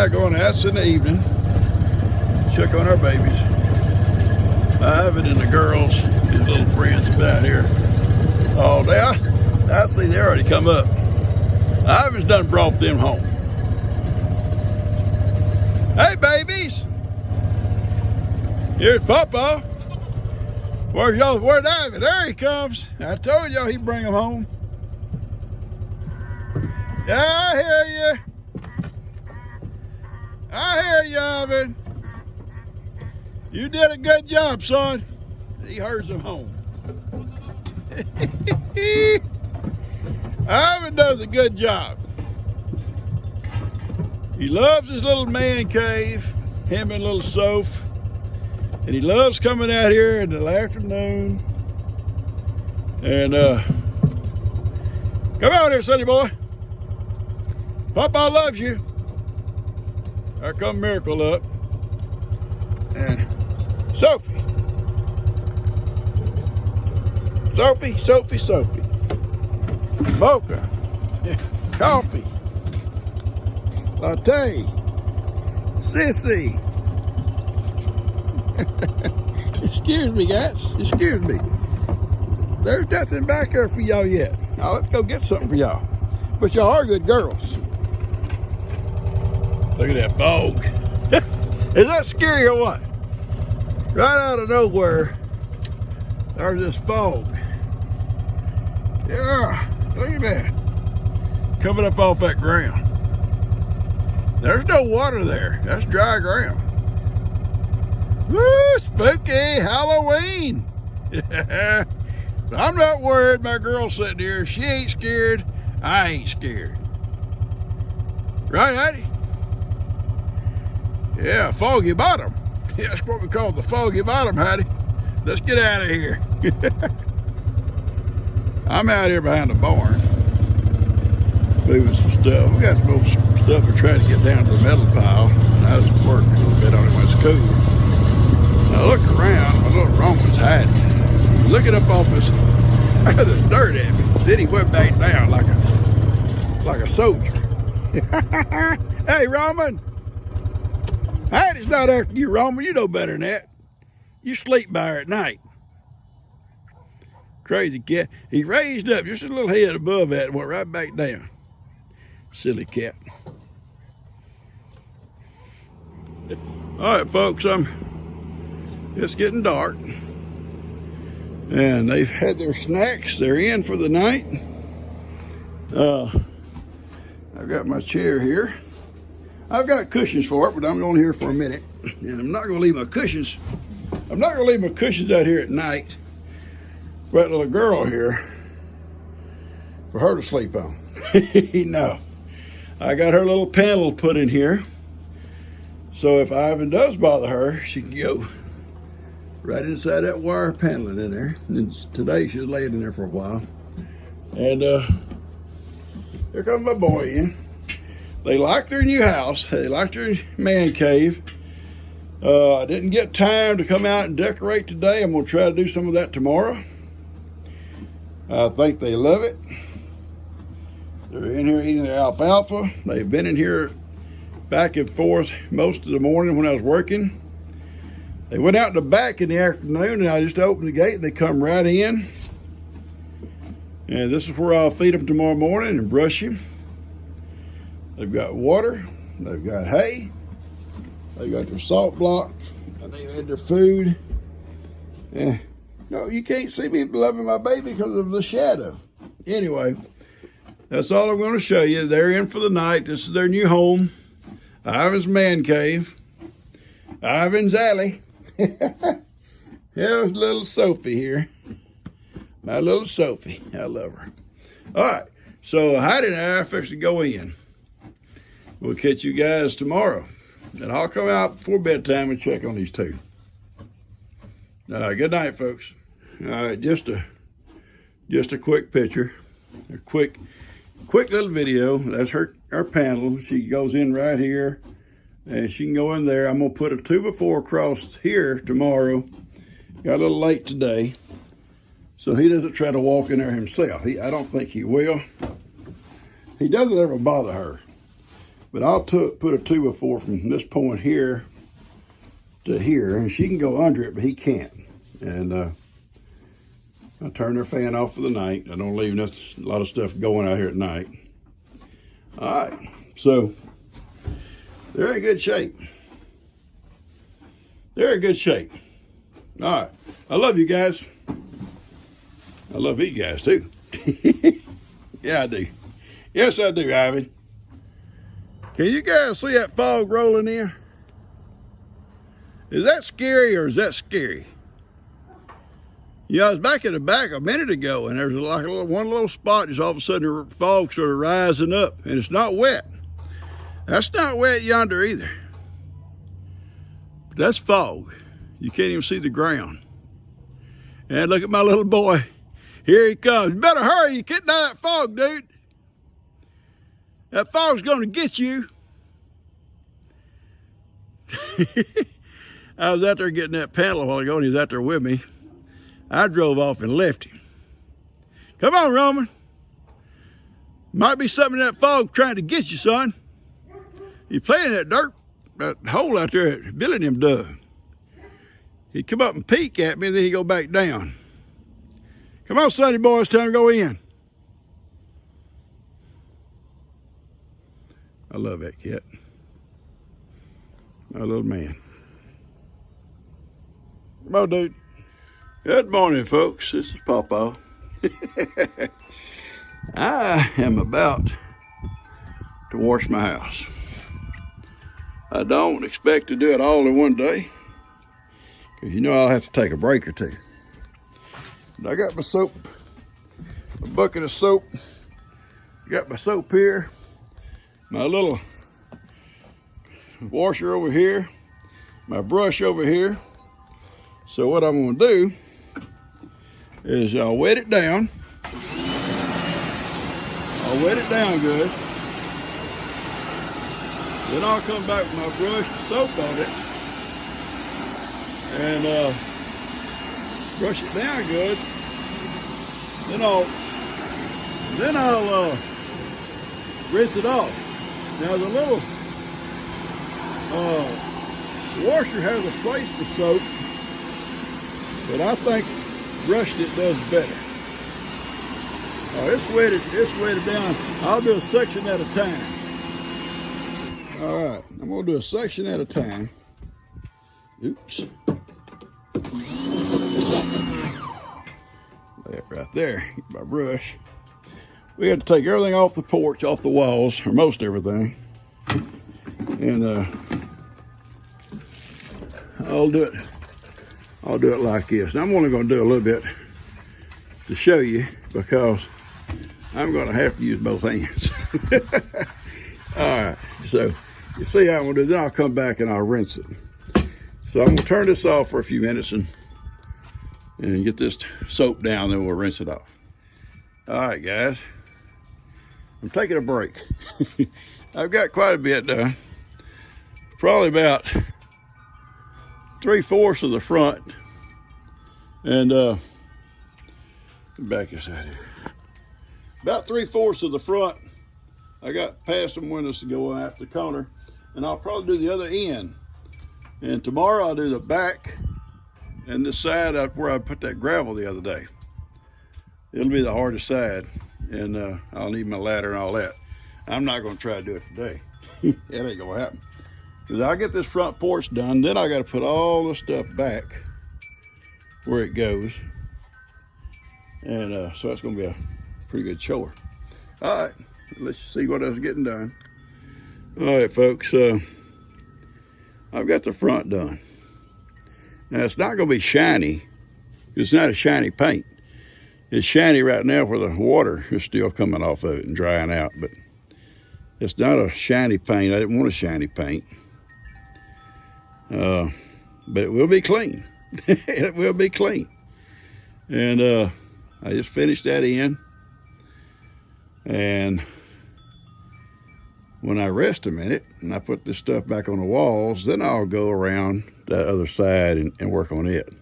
going, that's in the evening. Check on our babies. Ivan and the girls, his little friends, have been out here all day. I see they already come up. Ivan's done brought them home. Hey, babies. Here's PawPaw. Where's Ivan? There he comes. I told y'all he'd bring them home. Yeah, I hear you. I hear you, Ivan. You did a good job, son. He herds them home. Ivan does a good job. He loves his little man cave, him and little Sophie. And he loves coming out here in the afternoon. And come out here, sonny boy. PawPaw loves you. There come Miracle up. And Sophie. Sophie. Mocha. Coffee. Latte. Sissy. Excuse me, guys. Excuse me. There's nothing back there for y'all yet. Now let's go get something for y'all. But y'all are good girls. Look at that fog. Is that scary or what? Right out of nowhere, there's this fog. Yeah, look at that. Coming up off that ground. There's no water there. That's dry ground. Woo, spooky Halloween. But I'm not worried. My girl's sitting here. She ain't scared. I ain't scared. Right, Hattie? Yeah, foggy bottom. Yeah, that's what we call the foggy bottom, Hattie. Let's get out of here. I'm out here behind the barn. Moving some stuff. We got some old stuff we're trying to get down to the metal pile. And I was working a little bit on it when it's cool. I look around, my little Roman's hiding. Looking up off this dirt at me. Then he went back down like a soldier. Hey, Roman. Hattie's not after you, Roman. You know better than that. You sleep by her at night. Crazy cat. He raised up just a little head above that and went right back down. Silly cat. All right, folks. It's getting dark. And they've had their snacks. They're in for the night. I've got my chair here. I've got cushions for it, but I'm going here for a minute. And I'm not going to leave my cushions. I'm not going to leave my cushions out here at night for that little girl here for her to sleep on. No. I got her little panel put in here. So if Ivan does bother her, she can go right inside that wire paneling in there. And today she's laid in there for a while. And here comes my boy in. They like their new house. They like their man cave. I didn't get time to come out and decorate today. I'm going to try to do some of that tomorrow. I think they love it. They're in here eating their alfalfa. They've been in here back and forth most of the morning when I was working. They went out in the back in the afternoon and I just opened the gate and they come right in. And this is where I'll feed them tomorrow morning and brush them. They've got water, they've got hay, they've got their salt block, and they've had their food. And no, you can't see me loving my baby because of the shadow. Anyway, that's all I'm going to show you. They're in for the night. This is their new home. Ivan's man cave. Ivan's alley. Here's little Sophie here. My little Sophie. I love her. All right. So Heidi and I are fixing to go in. We'll catch you guys tomorrow. And I'll come out before bedtime and check on these two. Good night, folks. All right, just a quick picture. A quick little video. That's her panel. She goes in right here. And she can go in there. I'm going to put a 2x4 across here tomorrow. Got a little late today. So he doesn't try to walk in there himself. I don't think he will. He doesn't ever bother her. But I'll put a 2x4 from this point here to here, and she can go under it, but he can't. And I turn their fan off for the night. I don't leave a lot of stuff going out here at night. All right, so they're in good shape. They're in good shape. All right, I love you guys. I love you guys too. Yeah, I do. Yes, I do, Ivy. Can you guys see that fog rolling in? Is that scary or is that scary? Yeah, I was back in the back a minute ago, and there's like one little spot, just all of a sudden the fog started rising up, and it's not wet. That's not wet yonder either. But that's fog. You can't even see the ground. And look at my little boy. Here he comes. You better hurry. You can't die that fog, dude. That fog's going to get you. I was out there getting that panel a while ago, and he was out there with me. I drove off and left him. Come on, Roman. Might be something in that fog trying to get you, son. You playing that dirt, that hole out there that Billy and him dug. He'd come up and peek at me, and then he'd go back down. Come on, Sonny boy, it's time to go in. I love that cat. My little man. Come on, dude. Good morning, folks. This is PawPaw. I am about to wash my house. I don't expect to do it all in one day, because you know I'll have to take a break or two. But I got my soap, a bucket of soap. Got my soap here, my little washer over here, my brush over here. So what I'm gonna do is I'll wet it down. I'll wet it down good. Then I'll come back with my brush and soap on it and brush it down good. Then I'll rinse it off. Now the little washer has a place for soap, but I think brushed it does better. It's wetted down. I'll do a section at a time. All right, I'm gonna do a section at a time. Oops. That right there, my brush. We had to take everything off the porch, off the walls, or most everything. And I'll do it like this. I'm only gonna do a little bit to show you, because I'm gonna have to use both hands. All right, so you see how I'm gonna do it. Then I'll come back and I'll rinse it. So I'm gonna turn this off for a few minutes and get this soap down, then we'll rinse it off. All right, guys, I'm taking a break. I've got quite a bit done. Probably about 3/4 of the front, and back this out here. About 3/4 of the front. I got past some windows to go out the corner, and I'll probably do the other end. And tomorrow I'll do the back and this side up where I put that gravel the other day. It'll be the hardest side, and I'll need my ladder and all that. I'm not gonna try to do it today. That ain't gonna happen. Because I'll get this front porch done, then I gotta put all this stuff back where it goes. And so that's gonna be a pretty good chore. All right, let's see what else is getting done. All right, folks, I've got the front done. Now it's not gonna be shiny. It's not a shiny paint. It's shiny right now where the water is still coming off of it and drying out, but it's not a shiny paint. I didn't want a shiny paint. But it will be clean. It will be clean. And I just finished that in. And when I rest a minute and I put this stuff back on the walls, then I'll go around that other side and work on it.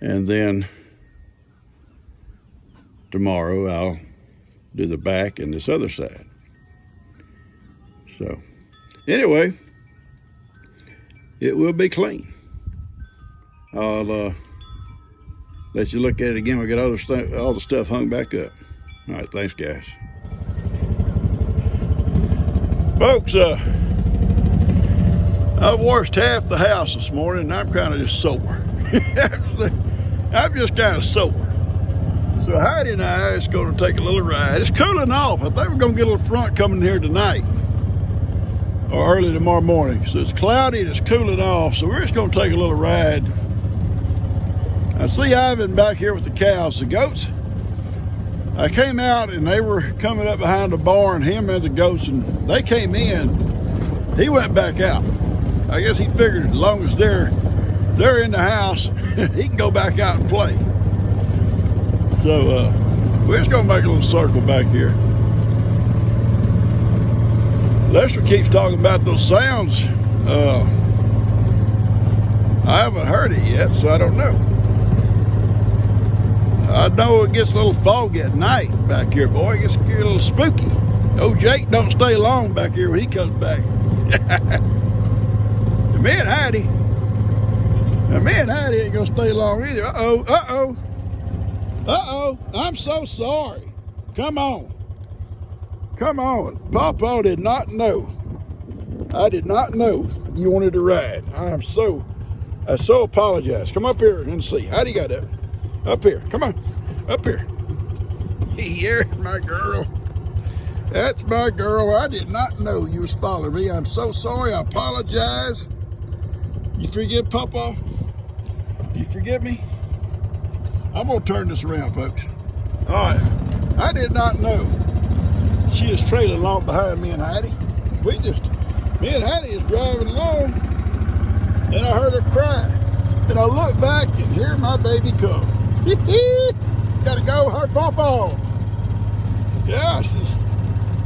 And then tomorrow I'll do the back and this other side. So anyway, it will be clean. I'll let you look at it again. We got all the stuff hung back up. All right, thanks, guys. Folks, I washed half the house this morning, and I'm kind of just sore. I'm just kind of sore. So Heidi and I is going to take a little ride. It's cooling off. I think we're going to get a little front coming here tonight or early tomorrow morning. So it's cloudy and it's cooling off. So we're just going to take a little ride. I see Ivan back here with the cows, the goats. I came out and they were coming up behind the barn, him and the goats, and they came in. He went back out. I guess he figured as long as they're in the house, he can go back out and play. So we're just gonna make a little circle back here. Lester keeps talking about those sounds. I haven't heard it yet, so I don't know. I know it gets a little foggy at night back here, boy. It gets a little spooky. Old Jake don't stay long back here when he comes back. Me and Heidi. Now, me and Heidi ain't gonna stay long either. Uh-oh, uh-oh. Uh-oh, I'm so sorry. Come on. Come on. PawPaw did not know. I did not know you wanted to ride. I so apologize. Come up here and see. Heidi got up. Up here. Come on. Up here. Here's my girl. That's my girl. I did not know you was following me. I'm so sorry. I apologize. You forgive PawPaw? You forgive me? I'm going to turn this around, folks. All right. I did not know she is trailing along behind me and Heidi. Me and Heidi is driving along, and I heard her cry. And I look back and here my baby come. Gotta go, her PawPaw. Yeah,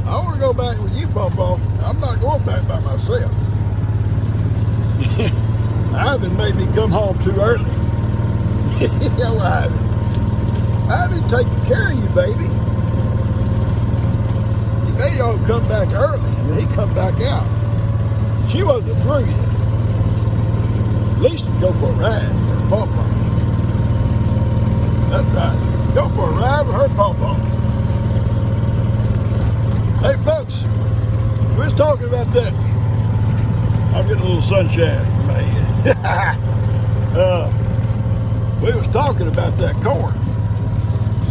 I want to go back with you, PawPaw. I'm not going back by myself. Ivan made me come home too early. Yeah, well, Ivan taking care of you, baby. He made y'all come back early, and then he come back out. She wasn't through yet. At least go for a ride with her PawPaw. That's right. Go for a ride with her PawPaw. Hey, folks, we was talking about that. I'm getting a little sunshine from my head. We was talking about that corn.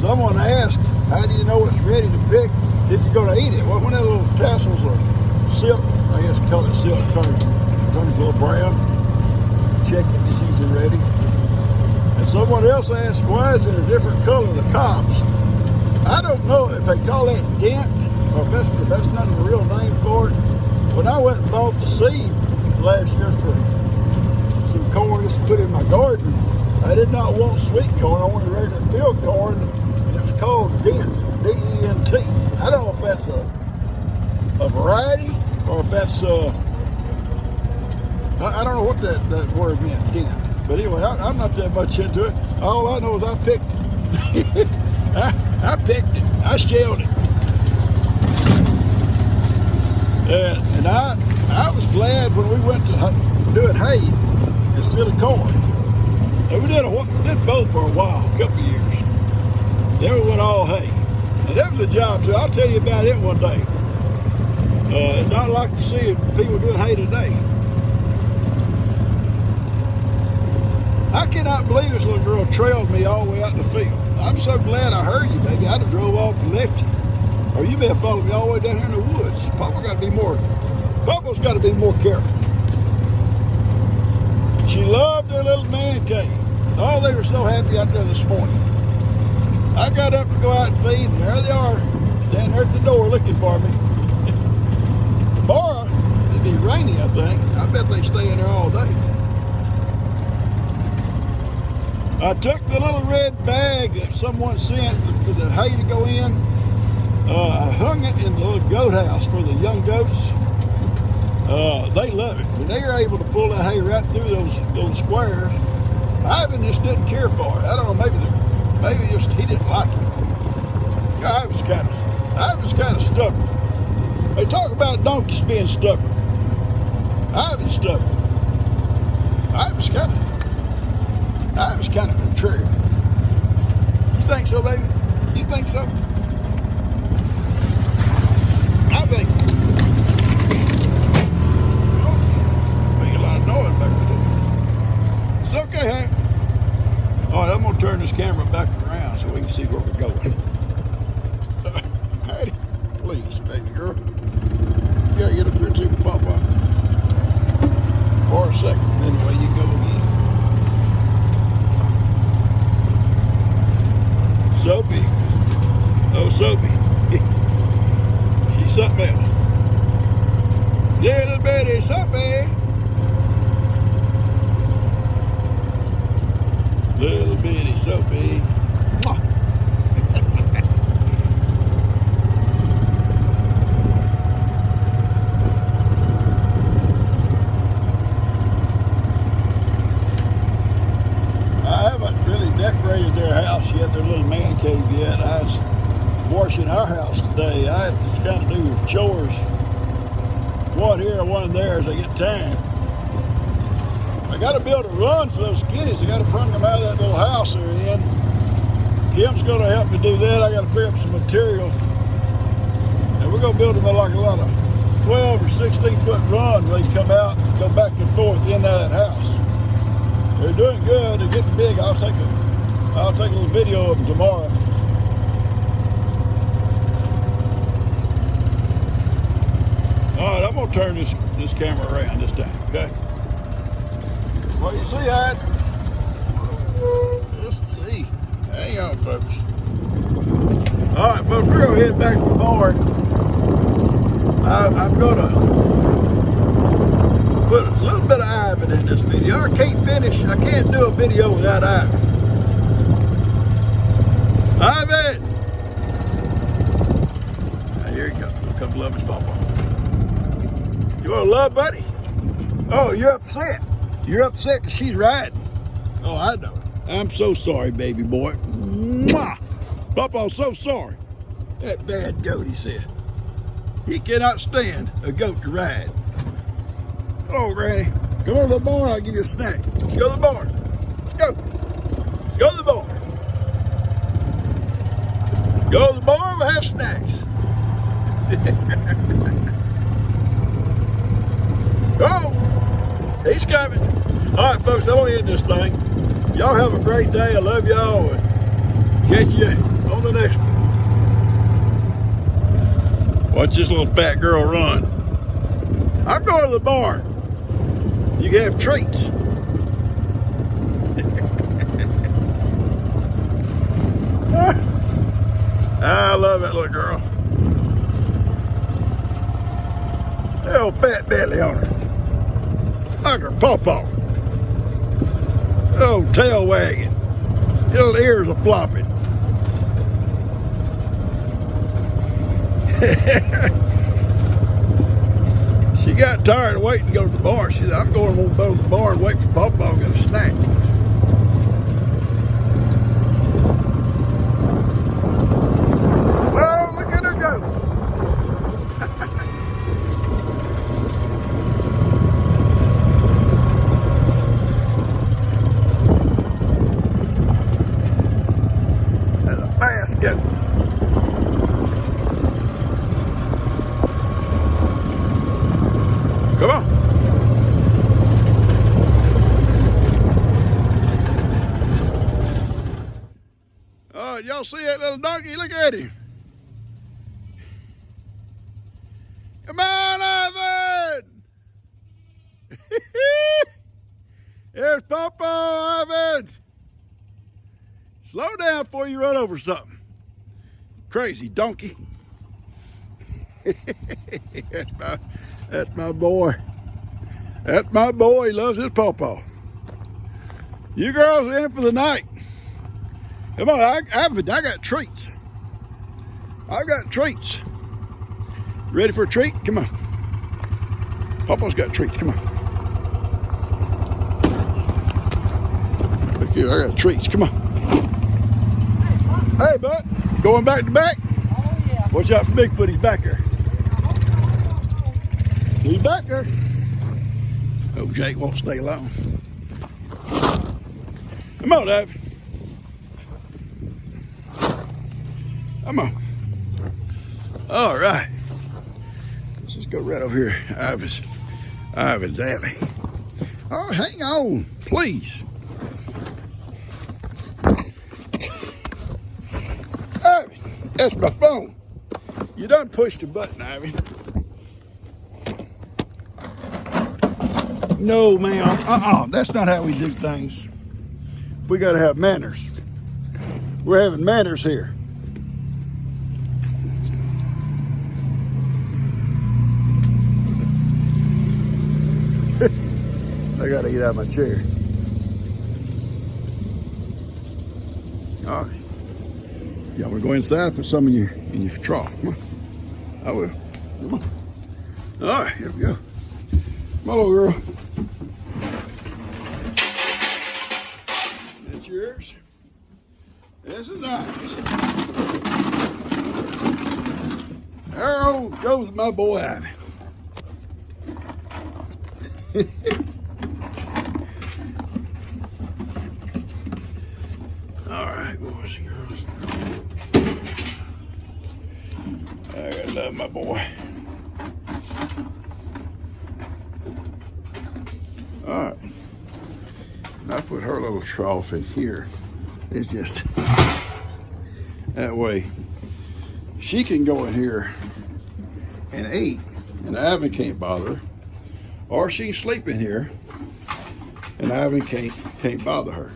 Someone asked, how do you know it's ready to pick if you're going to eat it? Well, when that little tassels or silk, I guess call it silk, turns a little brown, check it, it's usually ready. And someone else asked, why is it a different color, the cobs? I don't know if they call that dent, or if that's not the real name for it. When I went and bought the seed last year for some corn just to put in my garden, I did not want sweet corn. I wanted regular field corn, and it was called dent, D-E-N-T. I don't know if that's a variety or if that's I don't know what that word meant, dent. But anyway, I'm not that much into it. All I know is I picked it. I picked it. I shelled it. And I was glad when we went to doing hay instead of corn. And we did both for a while, a couple of years. Then we went all hay. And that was a job too. I'll tell you about it one day. It's not like you see people doing hay today. I cannot believe this little girl trailed me all the way out in the field. I'm so glad I heard you, baby. I'd have drove off and left you. Or you may have followed me all the way down here in the woods. PawPaw's got to be more careful. She loved their little man cave. Oh, they were so happy out there this morning. I got up to go out and feed, and there they are, standing there at the door looking for me. Tomorrow, it'd be rainy, I think. I bet they stay in there all day. I took the little red bag that someone sent for the hay to go in. I hung it in the little goat house for the young goats. They love it. When they are able to pull that hay right through those little squares, Ivan just didn't care for it. I don't know, maybe just he didn't like it. I was kind of stubborn. They talk about donkeys being stubborn. Ivan's stubborn. Ivan's kind of contrary. You think so, baby? You think so? I think. Make a lot of noise back there. It's okay, huh? All right, I'm gonna turn this camera back around so we can see where we're going. Hattie, please, baby girl. You gotta get up here too, PawPaw. For a second, then away you go again. Sophie. Oh, Sophie. She's something else. Little bitty Sophie. Little bitty Sophie. I haven't really decorated their house yet, their little man cave yet. I was washing our house today. I have to kind of do chores. One here, one there as I get time. I got to build a run for those guineas. I got to bring them out of that little house they're in. Kim's going to help me do that. I got to pick up some material. And we're going to build them like a lot of 12 or 16 foot run where they come out and go back and forth in that house. They're doing good. They're getting big. I'll take a little video of them tomorrow. All right, I'm going to turn this camera around this time, okay? Well, you see that? Just see. Hang on, folks. All right, folks, we're going to head back to the barn. I'm going to put a little bit of Ivan in this video. I can't do a video without Ivan. Ivan! Now, here you go. Come love his PawPaw. You want to love, buddy? Oh, you're upset. You're upset because she's riding. Oh, I know. I'm so sorry, baby boy. Mwah! PawPaw's so sorry. That bad goat, he said. He cannot stand a goat to ride. Hello, Granny. Come over to the barn, I'll give you a snack. Let's go to the barn. Let's go. Go to the barn. Go to the barn, we'll have snacks. Oh, he's coming. All right, folks, I'm going to end this thing. Y'all have a great day. I love y'all. And catch you on the next one. Watch this little fat girl run. I'm going to the barn. You can have treats. I love that little girl. That old fat belly on her. Like her PawPaw. Oh, tail wagging. Little ears are flopping. She got tired of waiting to go to the barn. She said, I'm going to go to the barn and wait for PawPaw to get a snack. Oh, look at her go. That's a fast goat. Come on. Oh, y'all see that little donkey? Look at him. Come on, Ivan. There's PawPaw, Ivan. Slow down before you run over something. Crazy donkey. That's my boy. That's my boy. He loves his PawPaw. You girls are in for the night. Come on, I got treats. I got treats. Ready for a treat? Come on. PawPaw's got treats. Come on. Look here, I got treats. Come on. Hey, bud. Going back to back? Oh, yeah. Watch out for Bigfoot. He's back here. He's back there. Oh, Jake won't stay long. Come on, David. Come on. All right. Let's just go right over here. Ivan's alley. Oh, hang on, please. Ivy, that's my phone. You done pushed the button, Ivy. No, ma'am. That's not how we do things. We gotta have manners. We're having manners here. I gotta get out of my chair. All right. Y'all wanna go inside and put some in your trough? Come on. I will. Come on. All right, here we go. Come on, little girl. That's yours. This is ours. There goes my boy Ivy. All right, boys and girls. I gotta love my boy. All right. And I put her little trough in here. It's just that way she can go in here and eat, and Ivan can't bother her. Or she can sleep in here, and Ivan can't bother her.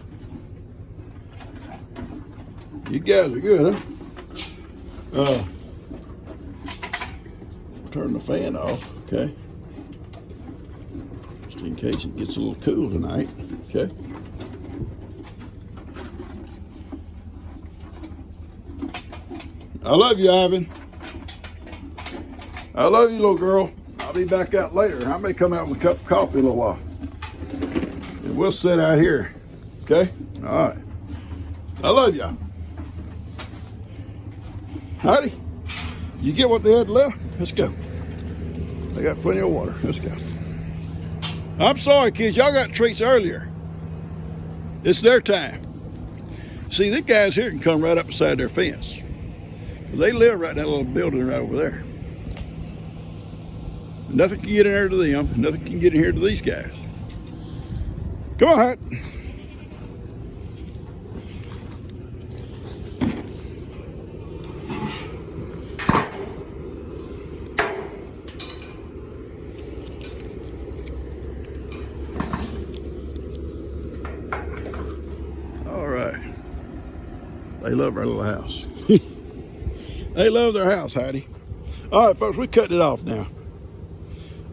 You guys are good, huh? Turn the fan off, okay? Just in case it gets a little cool tonight, okay? I love you, Ivan. I love you, little girl. I'll be back out later. I may come out with a cup of coffee in a little while. And we'll sit out here. Okay? All right. I love y'all. Howdy. You get what they had left? Let's go. They got plenty of water. Let's go. I'm sorry, kids. Y'all got treats earlier. It's their time. See, these guys here can come right up beside their fence. They live right in that little building right over there. Nothing can get in here to them. Nothing can get in here to these guys. Come on, Hat. All right. They love our little house. They love their house, Heidi. All right, folks, we cutting it off now.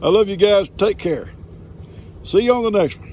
I love you guys. Take care. See you on the next one.